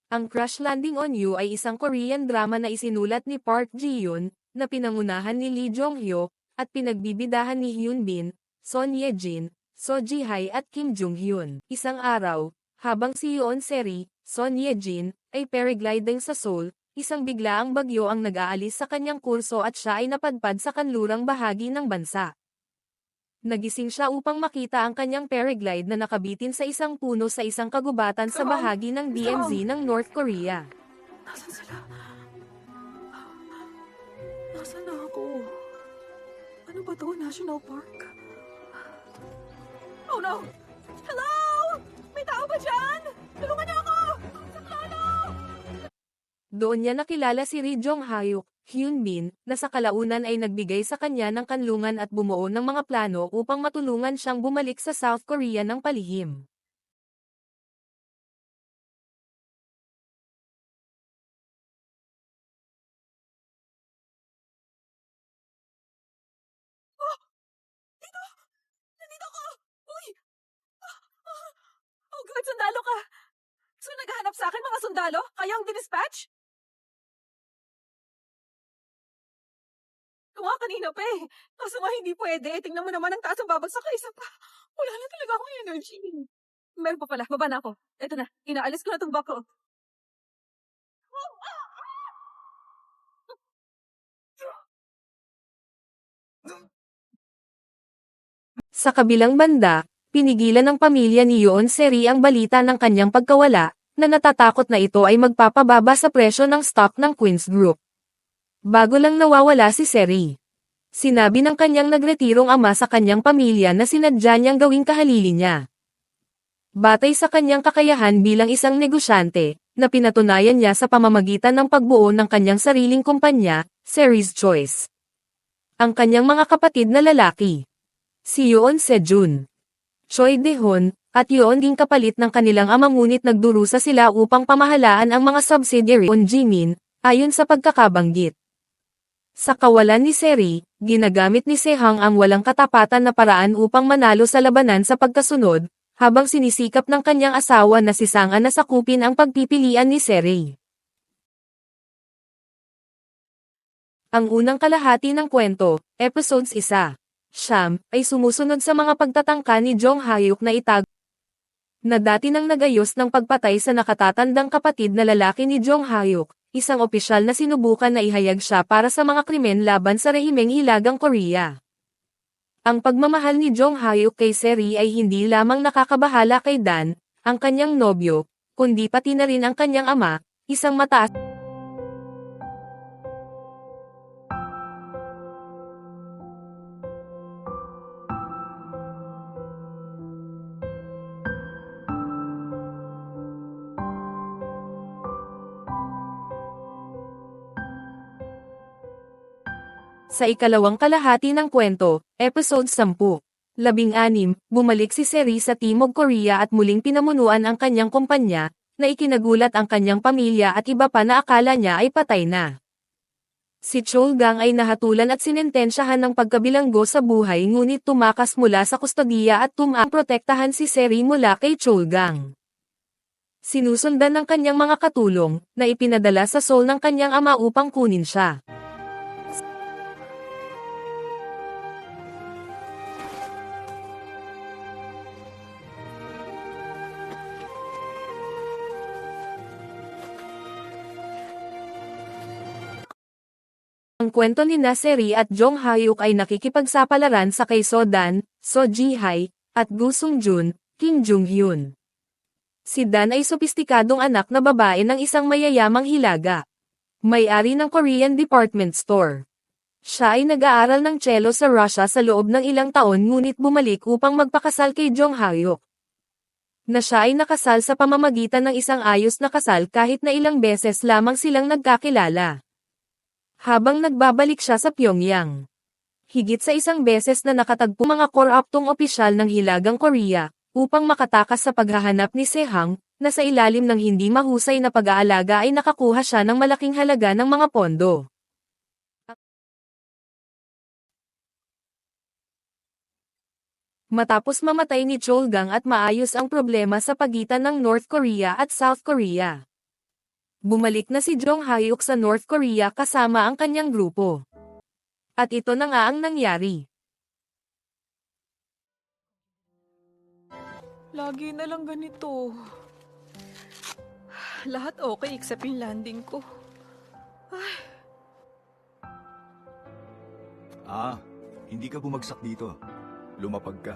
Ang Crash Landing on You ay isang Korean drama na isinulat ni Park Ji-yoon, na pinangunahan ni Lee Jong-hyo, at pinagbibidahan ni Hyun Bin, Son Ye-jin, So Ji-hae at Kim Jung-hyun. Isang araw, habang si Yoon Se-ri, Son Ye-jin, ay paragliding sa Seoul, isang biglaang bagyo ang nag-aalis sa kanyang kurso at siya ay napadpad sa kanlurang bahagi ng bansa. Nagising siya upang makita ang kanyang paraglide na nakabitin sa isang puno sa isang kagubatan sa bahagi ng DMZ ng North Korea. Nasaan sila? Nasaan na ako? Ano ba to? National Park? Oh no! Hello! May tao ba dyan? Tulungan niyo ako! Saklolo! Doon niya nakilala si Ri Jong-hyuk, Hyun Bin, na sa kalaunan ay nagbigay sa kanya ng kanlungan at bumuo ng mga plano upang matulungan siyang bumalik sa South Korea ng palihim. Dito! Nandito ako! Uy! Oh God, sundalo ka! So naghahanap sa akin mga sundalo? Kayang dinispatch? Nga kanina pa eh. Kaso nga hindi pwede. Tingnan mo naman ang taas ang babagsak ka. Isa pa. Wala na talaga akong energy. Meron pa pala. Baba na ako. Eto na. Inaalis ko na itong bako. Sa kabilang banda, pinigilan ng pamilya ni Yoon Se-ri ang balita ng kanyang pagkawala, na natatakot na ito ay magpapababa sa presyo ng stock ng Queen's Group. Bago lang nawawala si Se-ri. Sinabi ng kanyang nagretirong ama sa kanyang pamilya na sinadya niyang gawing kahalili niya. Batay sa kanyang kakayahan bilang isang negosyante, na pinatunayan niya sa pamamagitan ng pagbuo ng kanyang sariling kumpanya, Se-ri's Choice. Ang kanyang mga kapatid na lalaki, si Yoon Se-jun, Choi De-hun, at Yoon Ging kapalit ng kanilang ama, ngunit nagdurusa sila upang pamahalaan ang mga subsidiary on Jimin, ayon sa pagkakabanggit. Sa kawalan ni Se-ri, ginagamit ni Se-hang ang walang katapatan na paraan upang manalo sa labanan sa pagkasunod, habang sinisikap ng kanyang asawa na si Sang-an na sakupin ang pagpipilian ni Se-ri. Ang unang kalahati ng kwento, episodes 1, Siyam, ay sumusunod sa mga pagtatangka ni Jong-hyuk na itago na dati nang nagayos ng pagpatay sa nakatatandang kapatid na lalaki ni Jong-hyuk, isang opisyal na sinubukan na ihayag siya para sa mga krimen laban sa rehimeng Hilagang Korea. Ang pagmamahal ni Jong-hyuk kay Se-ri ay hindi lamang nakakabahala kay Dan, ang kanyang nobyo, kundi pati na rin ang kanyang ama, isang mataas sa ikalawang kalahati ng kwento, episode 10. 16, bumalik si Se-ri sa Timog Korea at muling pinamunuan ang kanyang kumpanya, na ikinagulat ang kanyang pamilya at iba pa na akala niya ay patay na. Si Chol-gang ay nahatulan at sinentensyahan ng pagkabilanggo sa buhay, ngunit tumakas mula sa kustodiya at protektahan si Se-ri mula kay Chol-gang. Sinusundan ng kanyang mga katulong, na ipinadala sa Seoul ng kanyang ama upang kunin siya. Ang kwento ni Se-ri at Jong-hyuk ay nakikipagsapalaran sa kay So Dan, So Ji-hae, at Gu Sung-jun, Kim Jung-hyun. Si Dan ay sopistikadong anak na babae ng isang mayayamang hilaga. May-ari ng Korean department store. Siya ay nag-aaral ng cello sa Russia sa loob ng ilang taon, ngunit bumalik upang magpakasal kay Jong-hyuk. Na siya ay nakasal sa pamamagitan ng isang ayos na kasal kahit na ilang beses lamang silang nagkakilala. Habang nagbabalik siya sa Pyongyang, higit sa isang beses na nakatagpo mga koruptong opisyal ng Hilagang Korea, upang makatakas sa paghahanap ni Se-hang, na sa ilalim ng hindi mahusay na pag-aalaga ay nakakuha siya ng malaking halaga ng mga pondo. Matapos mamatay ni Chol-gang at maayos ang problema sa pagitan ng North Korea at South Korea. Bumalik na si Jong Hyuk sa North Korea kasama ang kanyang grupo. At ito na nga ang nangyari. Lagi na lang ganito. Lahat okay except yung landing ko. Hindi ka bumagsak dito. Lumapag ka.